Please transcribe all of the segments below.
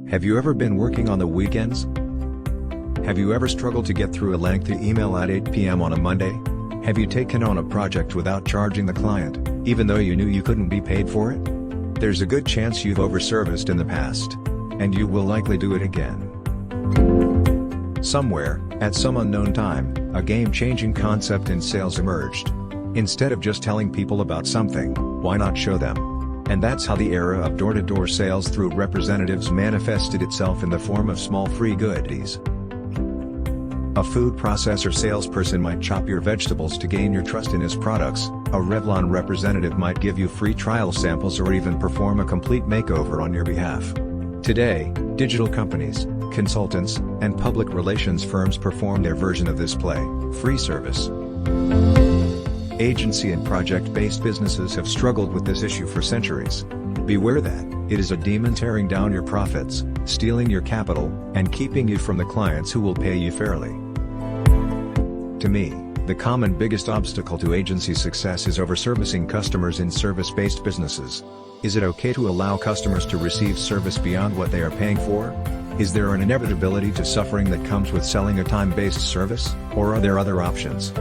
Have you ever been working on the weekends? Have you ever struggled to get through a lengthy email at 8 p.m. on a Monday? Have you taken on a project without charging the client, even though you knew you couldn't be paid for it? There's a good chance you've overserviced in the past. And you will likely do it again. Somewhere, at some unknown time, a game-changing concept in sales emerged. Instead of just telling people about something, why not show them? And that's how the era of door-to-door sales through representatives manifested itself in the form of small free goodies. A food processor salesperson might chop your vegetables to gain your trust in his products, a Revlon representative might give you free trial samples or even perform a complete makeover on your behalf. Today, digital companies, consultants, and public relations firms perform their version of this play, free service. Agency and project-based businesses have struggled with this issue for centuries. Beware that, it is a demon tearing down your profits, stealing your capital, and keeping you from the clients who will pay you fairly. To me, the common biggest obstacle to agency success is overservicing customers in service-based businesses. Is it okay to allow customers to receive service beyond what they are paying for? Is there an inevitability to suffering that comes with selling a time-based service, or are there other options?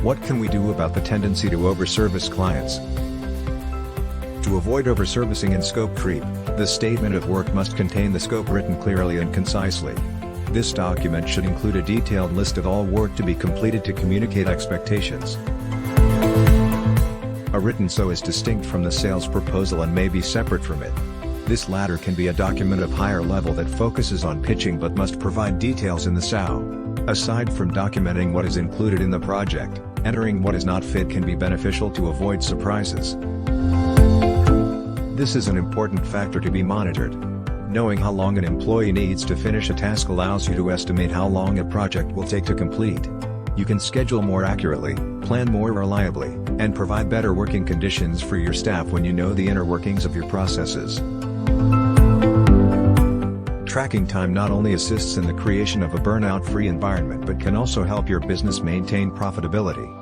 What can we do about the tendency to overservice clients? To avoid overservicing and scope creep, the statement of work must contain the scope written clearly and concisely. This document should include a detailed list of all work to be completed to communicate expectations. A written SOW is distinct from the sales proposal and may be separate from it. This latter can be a document of higher level that focuses on pitching but must provide details in the SOW. Aside from documenting what is included in the project, entering what is not fit can be beneficial to avoid surprises. This is an important factor to be monitored. Knowing how long an employee needs to finish a task allows you to estimate how long a project will take to complete. You can schedule more accurately, plan more reliably, and provide better working conditions for your staff when you know the inner workings of your processes. Tracking time not only assists in the creation of a burnout-free environment but can also help your business maintain profitability.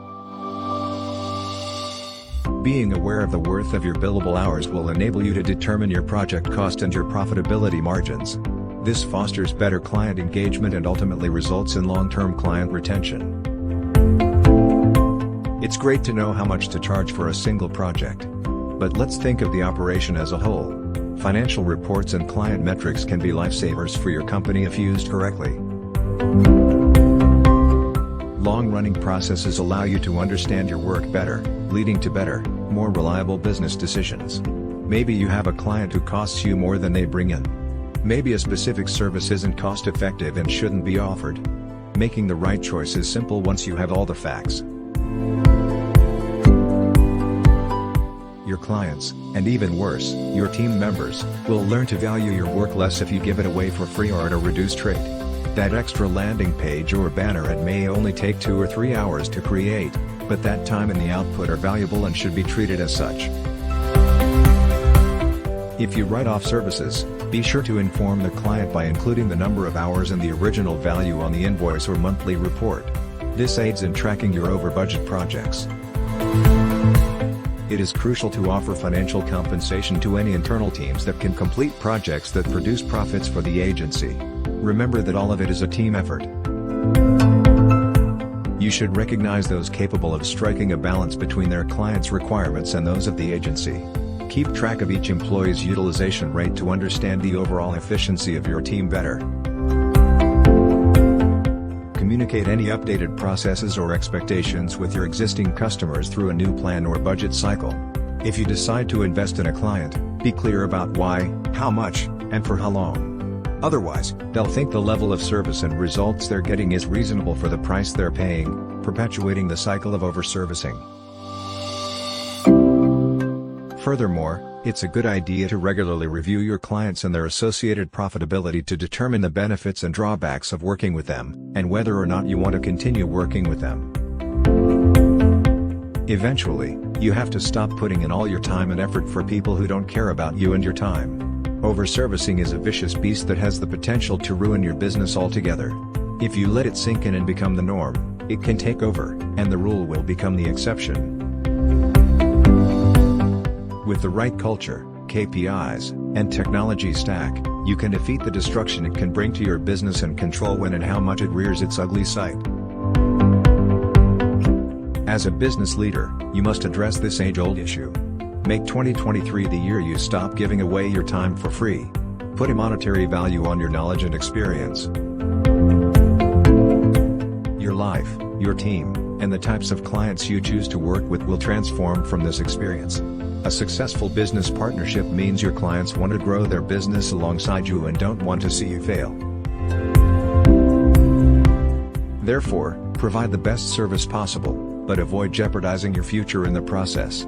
Being aware of the worth of your billable hours will enable you to determine your project cost and your profitability margins. This fosters better client engagement and ultimately results in long-term client retention. It's great to know how much to charge for a single project. But let's think of the operation as a whole. Financial reports and client metrics can be lifesavers for your company if used correctly. Long-running processes allow you to understand your work better, leading to better, more reliable business decisions. Maybe you have a client who costs you more than they bring in. Maybe a specific service isn't cost-effective and shouldn't be offered. Making the right choice is simple once you have all the facts. Your clients, and even worse, your team members, will learn to value your work less if you give it away for free or at a reduced rate. That extra landing page or banner ad may only take 2 or 3 hours to create, but that time and the output are valuable and should be treated as such. If you write off services, be sure to inform the client by including the number of hours and the original value on the invoice or monthly report. This aids in tracking your over-budget projects. It is crucial to offer financial compensation to any internal teams that can complete projects that produce profits for the agency. Remember that all of it is a team effort. You should recognize those capable of striking a balance between their clients' requirements and those of the agency. Keep track of each employee's utilization rate to understand the overall efficiency of your team better. Communicate any updated processes or expectations with your existing customers through a new plan or budget cycle. If you decide to invest in a client, be clear about why, how much, and for how long. Otherwise, they'll think the level of service and results they're getting is reasonable for the price they're paying, perpetuating the cycle of overservicing. Furthermore, it's a good idea to regularly review your clients and their associated profitability to determine the benefits and drawbacks of working with them, and whether or not you want to continue working with them. Eventually, you have to stop putting in all your time and effort for people who don't care about you and your time. Overservicing is a vicious beast that has the potential to ruin your business altogether. If you let it sink in and become the norm, it can take over, and the rule will become the exception. With the right culture, KPIs, and technology stack, you can defeat the destruction it can bring to your business and control when and how much it rears its ugly sight. As a business leader, you must address this age-old issue. Make 2023 the year you stop giving away your time for free. Put a monetary value on your knowledge and experience. Your life, your team, and the types of clients you choose to work with will transform from this experience. A successful business partnership means your clients want to grow their business alongside you and don't want to see you fail. Therefore, provide the best service possible, but avoid jeopardizing your future in the process.